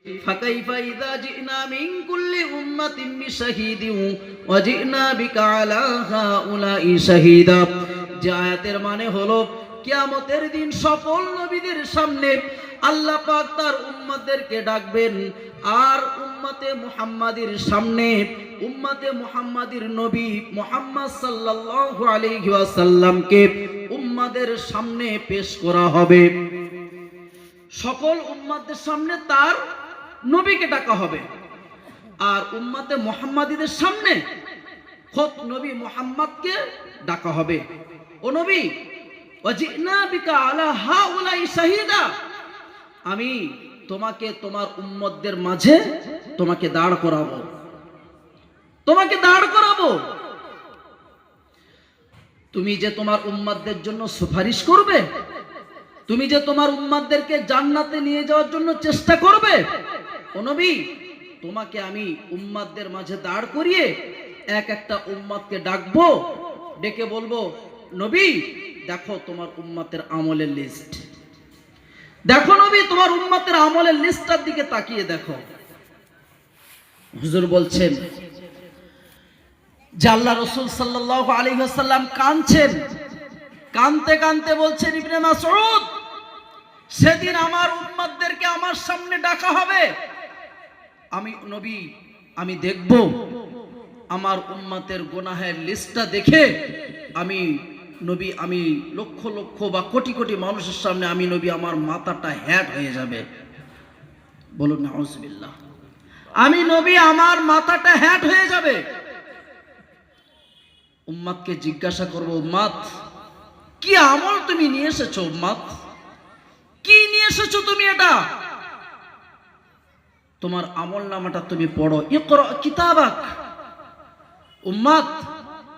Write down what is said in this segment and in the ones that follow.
ফাকাইফা ইযা জিনা মিন কুল্লি উম্মাতিন বিশাহীদিন ওয়া জিনা বিকা আলা হাউলাই শাহীদা। যে আয়াতের মানে হলো কিয়ামতের দিন সকল নবীদের সামনে আল্লাহ পাক তার উম্মতদেরকে ডাকবেন, আর উম্মতে মুহাম্মাদের সামনে উম্মতে মুহাম্মাদের নবী মুহাম্মদ সাল্লাল্লাহু আলাইহি ওয়াসাল্লামকে উম্মতের সামনে পেশ করা হবে। সকল উম্মতদের সামনে তার নবীকে ডাকা হবে, আর উম্মতে মুহাম্মাদীদের সামনে খোদ নবী মুহাম্মদকে ডাকা হবে। ও নবী, ওয়াজিনা বিকা আলা হাউলাই শাহীদা, আমি তোমাকে তোমার উম্মতদের মাঝে তোমাকে দাঁড় করাবো, তোমাকে দাঁড় করাবো। তুমি যে তোমার উম্মতদের জন্য সুপারিশ করবে, তুমি যে তোমার উম্মতদেরকে জান্নাতে নিয়ে যাওয়ার জন্য চেষ্টা করবে, ও নবী, তোমাকে আমি উম্মতদের মাঝে দাঁড় করিয়ে এক একটা উম্মতকে ডাকবো, ডেকে বলবো, নবী দেখো তোমার উম্মতের আমলের লিস্ট, দেখো নবী তোমার উম্মতের আমলের লিস্টটার দিকে তাকিয়ে দেখো। হুজুর বলছেন যে আল্লাহ রাসূল সাল্লাল্লাহু আলাইহি ওয়াসাল্লাম কাঁদছেন, কাঁদতে কাঁদতে বলছেন ইবনে মাসউদ, সেদিন আমার উম্মতদেরকে আমার সামনে ডাকা হবে, আমি নবী আমি দেখব আমার উম্মতের গুনাহের লিস্টটা দেখে আমি নবী আমি লক্ষ লক্ষ বা কোটি কোটি মানুষের সামনে আমি নবী আমার মাথাটা হ্যাট হয়ে যাবে। বলুন নাউজুবিল্লাহ। আমি নবী আমার মাথাটা হ্যাট হয়ে যাবে। উম্মতকে জিজ্ঞাসা করব, উম্মত কি আমল তুমি নিয়ে এসেছো? উম্মত কি নিয়ে এসেছো তুমি? এটা তোমার আমল নামাটা তুমি পড়ো, ইকরা কিতাবাক। উম্মত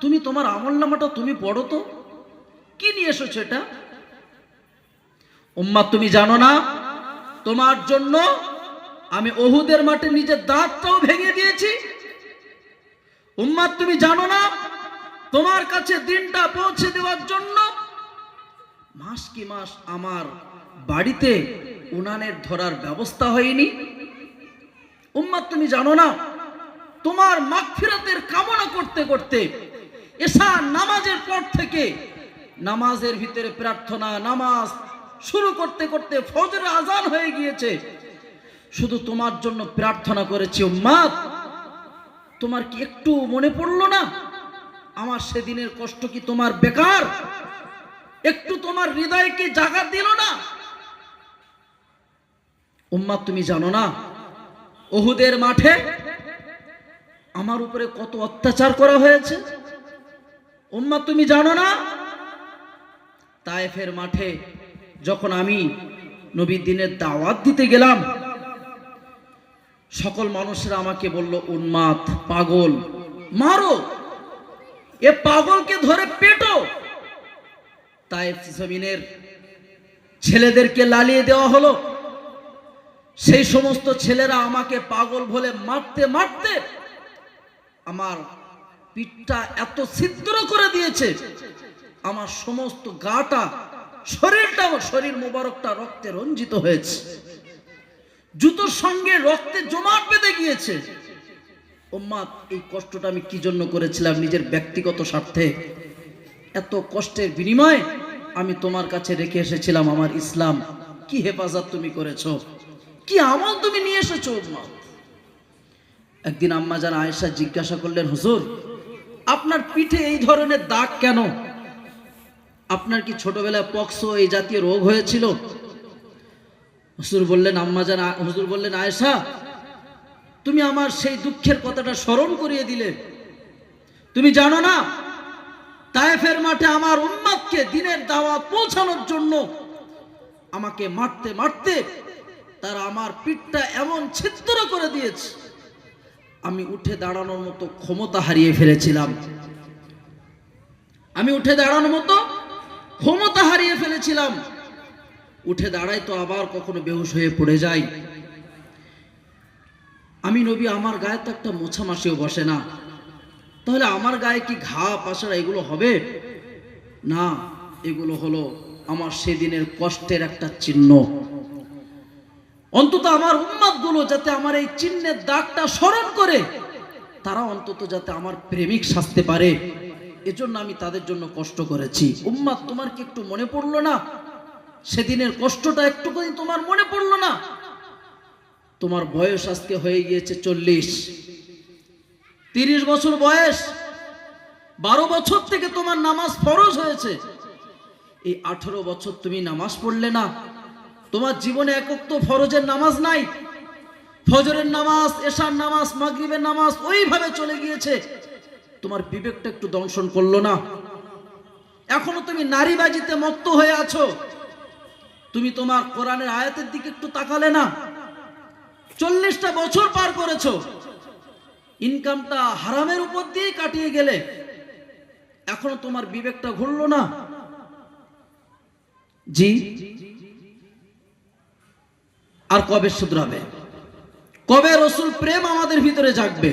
তুমি তোমার আমল নামাটা তুমি পড়ো তো, কি নিয়ে এসেছো এটা? উম্মত তুমি জানো না তোমার জন্য আমি উহুদের মাঠে নিজের দাঁতটাও ভেঙে দিয়েছি? উম্মত তুমি জানো না তোমার কাছে দিনটা পৌঁছে দেওয়ার জন্য মাস কি মাস আমার বাড়িতে উনানের ধরার ব্যবস্থা হয়নি? উম্মত তুমি জানো না তোমার মাগফিরাতের কামনা করতে করতে এশা নামাজের পর থেকে নামাজের ভিতরে প্রার্থনা, নামাজ শুরু করতে করতে ফজরের আজান হয়ে গিয়েছে, শুধু তোমার জন্য প্রার্থনা করেছি। উম্মত তোমার কি একটু মনে পড়লো না আমার সেদিনের কষ্ট কি তোমার বেকার? একটু তোমার হৃদয়কে জাগা দিল না? উম্মত তুমি জানো না উহুদের মাঠে আমার উপরে কত অত্যাচার করা হয়েছে? উম্মত তুমি জানো না তায়েফের মাঠে যখন আমি নবীর দিনের দাওয়াত দিতে গেলাম, সকল মানুষরা আমাকে বলল, উন্মাদ, পাগল, মারো এ পাগলকে ধরে পেটো। তায়েফ জমিনের ছেলেদেরকে লালিয়ে দেওয়া হলো। সেই সমস্ত ছেলেরা আমাকে পাগল বলে মারতে মারতে আমার পিঠটা এত ছিদ্র করে দিয়েছে, আমার সমস্ত গাটা, শরীরটা, শরীর মোবারকটা রক্তে রঞ্জিত হয়েছে, জুতোর সঙ্গে রক্তে জমাট বেঁধে গিয়েছে। উম্মত এই কষ্টটা আমি কি জন্য করেছিলাম? নিজের ব্যক্তিগত স্বার্থে। এত কষ্টের বিনিময়ে আমি তোমার কাছে রেখে এসেছিলাম আমার ইসলাম। কি হেফাজত তুমি করেছো, কি আমল তুমি নিয়ে এসেছো। উম্মত একদিন আম্মা জান আয়েশা জিজ্ঞাসা করলেন, হুজুর আপনার পিঠে এই ধরনের দাগ কেন? আপনার কি ছোটবেলায় পক্সো এই জাতীয় রোগ হয়েছিল? হুজুর বললেন, আয়েশা তুমি আমার সেই দুঃখের কথাটা স্মরণ করিয়ে দিলে। তুমি জানো না তায়েফের মাঠে আমার উম্মতকে দিনের দাওয়াত পৌঁছানোর জন্য আমাকে মারতে মারতে তারা আমার পিঠটা এমন ছিদ্র করে দিয়েছে, আমি উঠে দাঁড়ানোর মতো ক্ষমতা হারিয়ে ফেলেছিলাম। আমি উঠে দাঁড়ানোর মতো ক্ষমতা হারিয়ে ফেলেছিলাম। উঠে দাঁড়াই তো আবার কখনো বেহুশ হয়ে পড়ে যাই। আমি নবী আমার গায়ে তো একটা মোছা মাসিও বসে না, তাহলে আমার গায়ে কি ঘা পাশারা এগুলো হবে না? এগুলো হলো আমার সেদিনের কষ্টের একটা চিহ্ন। অন্তত আমার উম্মতগুলো যাতে আমার এই চিহ্নের দাগটা স্মরণ করে তারা অন্তত যাতে আমার প্রেমিক সাজতে পারে, এজন্য আমি তাদের জন্য কষ্ট করেছি। উম্মত, তোমার কি একটু মনে পড়লো না সেদিনের কষ্টটা? একটুখানি তোমার মনে পড়লো না? তোমার বয়স আজকে হয়ে গিয়েছে 40, 30 বছর বয়স, 12 বছর থেকে তোমার নামাজ ফরজ হয়েছে। এই 18 বছর তুমি নামাজ পড়লে না। তোমার জীবনে একক তো ফরজের নামাজ নাই। ফজরের নামাজ, এশার নামাজ, মাগরিবের নামাজ ওইভাবে চলে গিয়েছে। তোমার বিবেকটা একটু দংশন করলো না? এখনো তুমি নারীবাজিতে মত্ত হয়ে আছো। তুমি তোমার কোরআনের আয়াতের দিকে একটু তাকালে না? 40টা বছর পার করেছো, ইনকামটা হারামের উপর দিয়ে কাটিয়ে গেলে, এখনো তোমার বিবেকটা ঘুরলো না? জি, আর কবে শুধরাবে? কবে রসুল প্রেম আমাদের ভিতরে জাগবে?